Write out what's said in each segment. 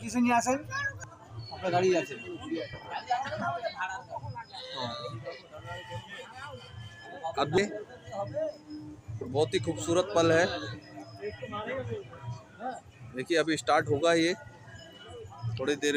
কিসে নিয়ে আসেন? আপনার গাড়ি আছে। अभी बहुत ही खूबसूरत पल है। देखिए अभी स्टार्ट होगा ये, थोड़ी देर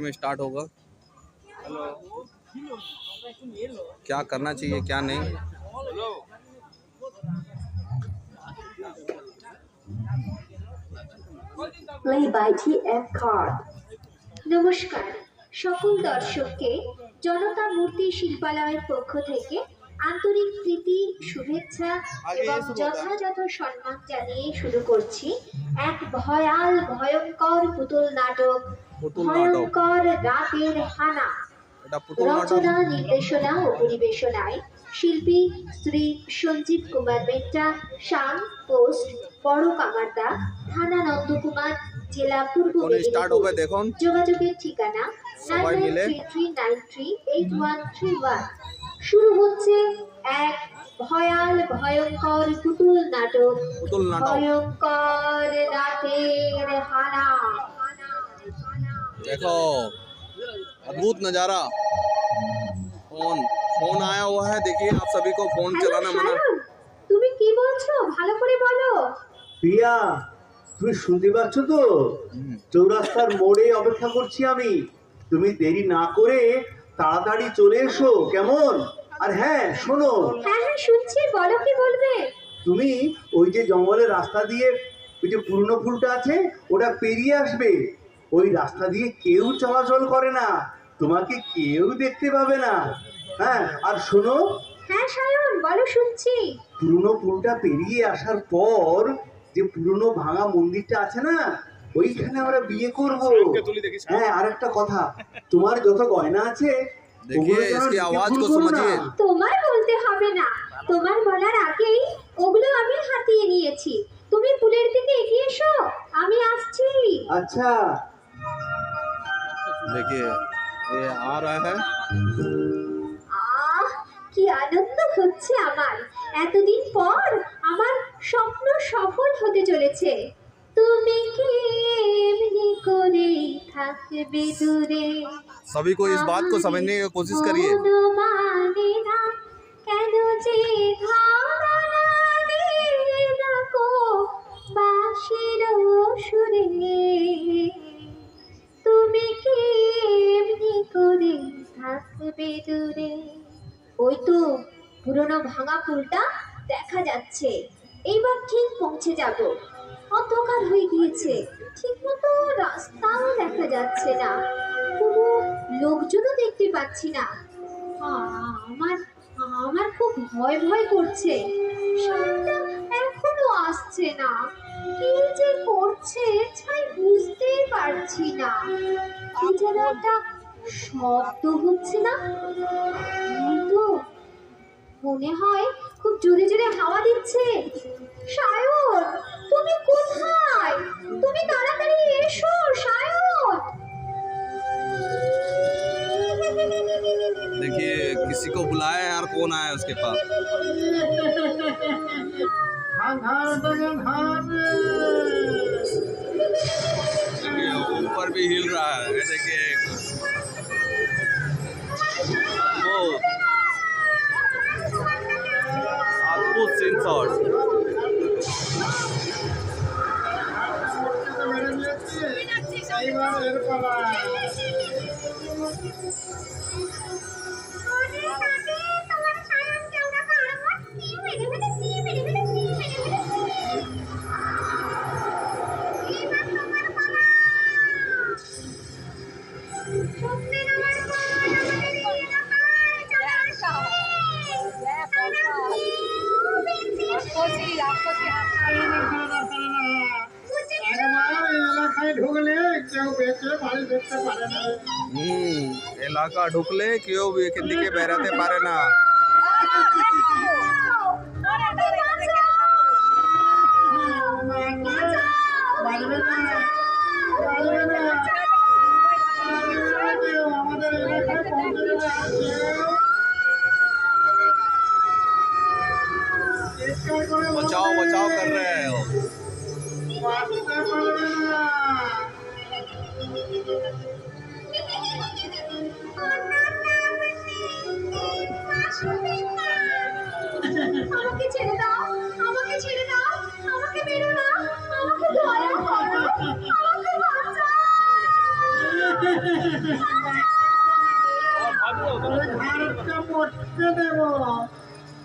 में स्टार्ट होगा। क्या करना चाहिए क्या नहीं, Play by TF Card। নমস্কার সকল দর্শককে জনতা মূর্তি শিল্পালয়ের পক্ষ থেকে আন্তরিক প্রীতি শুভেচ্ছা এবং যথাযথ সম্মান জানিয়ে শুরু করছি এক ভয়ঙ্কর পুতুল নাটক ভয়ঙ্কর রাতের হানা। রচনা নির্দেশনা ও পরিবেশনায় শিল্পী শ্রী সঞ্জীব কুমার মেহতা, শাম, পোস্ট বড় কামারদা, থানা নন্দকুমার, জেলা পূর্ব মেদিনীপুর। যোগাযোগের ঠিকানা 9933938131। শুরু হচ্ছে এক ভয়ঙ্কর পুতুল নাটক ভয়ঙ্কর রাতের হানা। देखो अद्भुत नज़ारा। फोन आया हुआ है, देखिए आप सभी को फोन चलाना मना। তুমি কি বলছো ভালো করে বলো। প্রিয়া তুমি শুনতে পাচ্ছ তো? চৌরাস্তার মোড়ে অপেক্ষা করছি আমি, তুমি দেরি না করে তাড়াতাড়ি চলে এসো কেমন? আর হ্যাঁ শোনো। হ্যাঁ শুনছি, বলো কি বলবে। তুমি ওই যে জঙ্গলের রাস্তা দিয়ে ওই যে পুরনো ফুলটা আছে ওটা পেরিয়ে আসবে। ওই রাস্তা দিয়ে কেউ চলাচল করে না, তোমাকে কেউ দেখতে পাবে না। হ্যাঁ আর শোনো। হ্যাঁ সায়ন বলো, শুনছি। পুরনো পুলটা পেরিয়ে আসার পর যে পুরনো ভাঙা মন্দিরটা আছে না, ওইখানে আমরা বিয়ে করব। হ্যাঁ আর একটা কথা, তোমার যত গয়না আছে তোমার বলতে হবে না, তোমার বলার আগেই ওগুলো আমি হাতিয়ে নিয়েছি। তুমি পুলের দিকে এগিয়ে এসো, আমি আসছি। আচ্ছা देखिए ये आ रहा है। কি আনন্দ হচ্ছে আমার, এতদিন পর আমার স্বপ্ন সফল হতে চলেছে। তুমি কি এমনি করে থাকবে দূরে, सभी को इस बात को समझने की कोशिश करिए। মানে না কেন যে ধারণা দিলে না কো বাঁশির সুরে, তুমি কি এমনি করে থাকবে দূরে। ওই তো পুরনো ভাঙা পুলটা দেখা যাচ্ছে, এইবার ঠিক পৌঁছে যাব। অন্ধকার হয়ে গিয়েছে, ঠিক মতো রাস্তাও দেখা যাচ্ছে না, কোনো লোকজনও দেখতে পাচ্ছি না। আমার খুব ভয় করছে। সামনে এখনো আসছে না, কি যে করছে ছাই বুঝতেই পারছি না। কি যেন একটা শব্দ হচ্ছে না, তো মনে হয় খুব জোরে জোরে হাওয়া দিচ্ছে। সায়ন তুমি কোথায়? তুমি তাড়াতাড়ি এসো সায়ন। देखिए किसी को बुलाया है और कौन आया उसके पास। ऊपर भी हिल रहा है, देखिए वो अद्भुत सीन शॉट। এলাকা ঢুকলে কেউ দিকে বেড়াতে পারে না। बचाओ बचाओ कर रहे हो।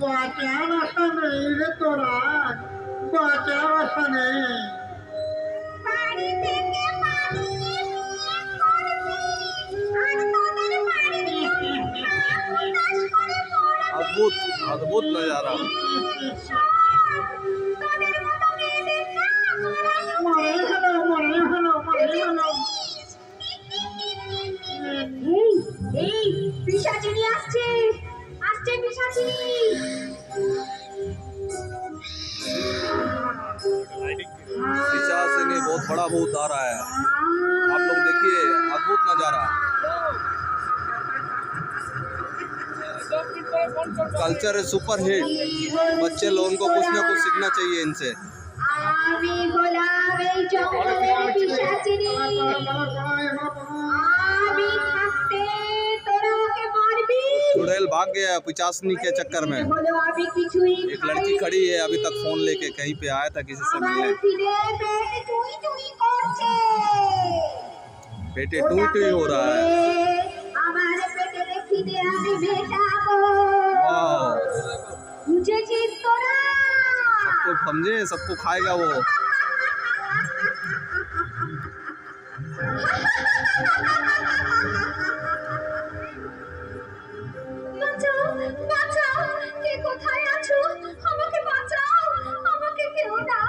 বাঁচার আশা নেই রে তোরা, বাঁচার আশা নেই। বাড়ি থেকে পালিয়ে বিয়ে করবি, আর তোদের বাড়িতে উদাস করে পড়ে अद्भुत अद्भुत नजारा। তোদের মতো মেয়েদের না মরে গেল, মরে গেল, মরে গেল। এই এই পিশাচিনী আসছে, আসছে পিশাচিনী। पिशाचिनी बहुत बड़ा भूत आ रहा है, आप लोग देखिए, अद्भुत नजारा। कल्चर है सुपर हिट, बच्चे लोगों को कुछ ना कुछ सीखना चाहिए इनसे। আমি হলাম এই জঙ্গলের পিশাচিনী, আমি থাকতে তোরা ওকে মারবি। चुड़ैल भाग गया पिशाचिनी के चक्कर में। হলো আমি কিছুই एक लड़की खड़ी है अभी तक फोन लेके, कहीं पे आया था किसी से আমার मिलने। খিদে পেট টুই টুই করছে, बेटे टूई टूई हो रहा है। আমার পেটের খিদে আমি মেটাবো, वाह, বুঝেছিস তোরা? सबको समझे, सबको खाएगा वो। বাঁচাও, বাঁচাও, কে কোথায় আছো? আমাকে বাঁচাও, আমাকে কেউ না,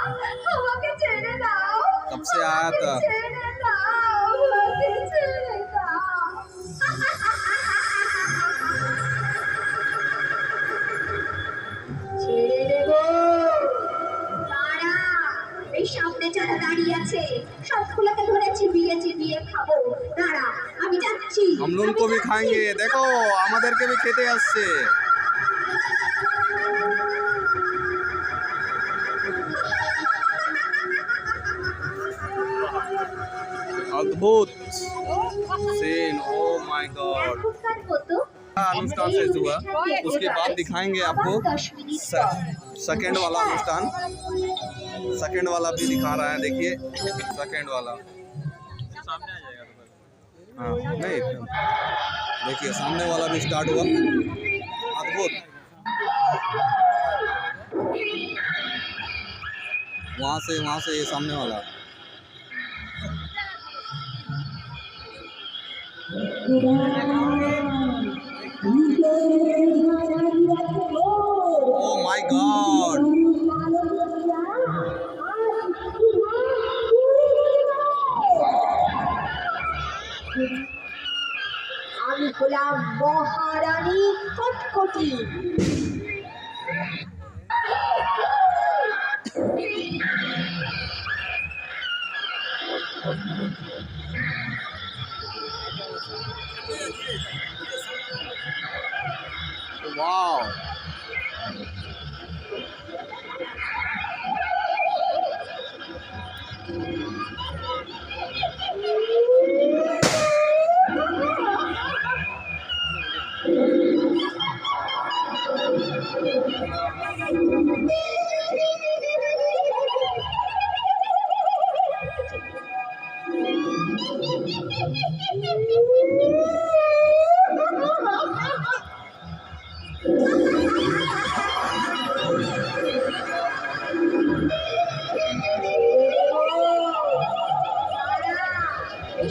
আমাকে ছেড়ে দাও। कब से आया था? আমাকে ছেড়ে দাও, আমাকে ছেড়ে দাও। ছেড়ে দেবো, দাঁড়া। এই সামনে যারা দাঁড়িয়ে আছে সবগুলোকে ধরে চিবিয়ে চিবিয়ে খাবো। দাঁড়া, আমি যাচ্ছি। हम लोग को भी खाएंगे, देखो আমাদেরকে भी খেতে আসছে। अद्भुत सीन, ओ माय गॉड। এখনকার মতো अनुष्ठान से हुआ, उसके बाद दिखाएंगे आपको सेकंड वाला अनुष्ठान। सेकंड वाला भी दिखा रहा है, देखिए सेकंड वाला। हाँ नहीं, देखिए सामने वाला भी स्टार्ट हुआ, अद्भुत। वहाँ से ये सामने वाला। Oh my God! আমি হলাম মহারানী কটকটি। Wow!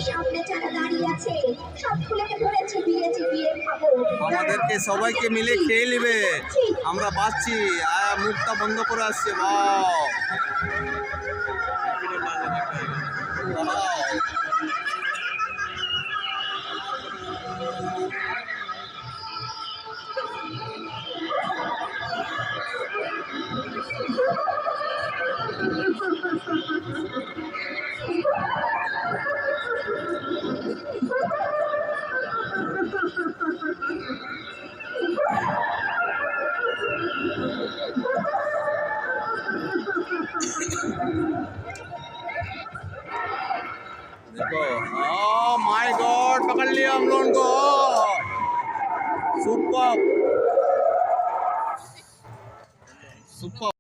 সামনে যারা দাঁড়িয়ে আছে সবগুলোকে ধরে চিবিয়ে চিবিয়ে খাবো। আমাদেরকে সবাইকে মিলে খেয়ে নেবে, আমরা বাঁচছি। মুখটা বন্ধ করে আসছে। বাহ, देखो, ओह माय गॉड, पकड़ लिया हम लोगों को। Super super.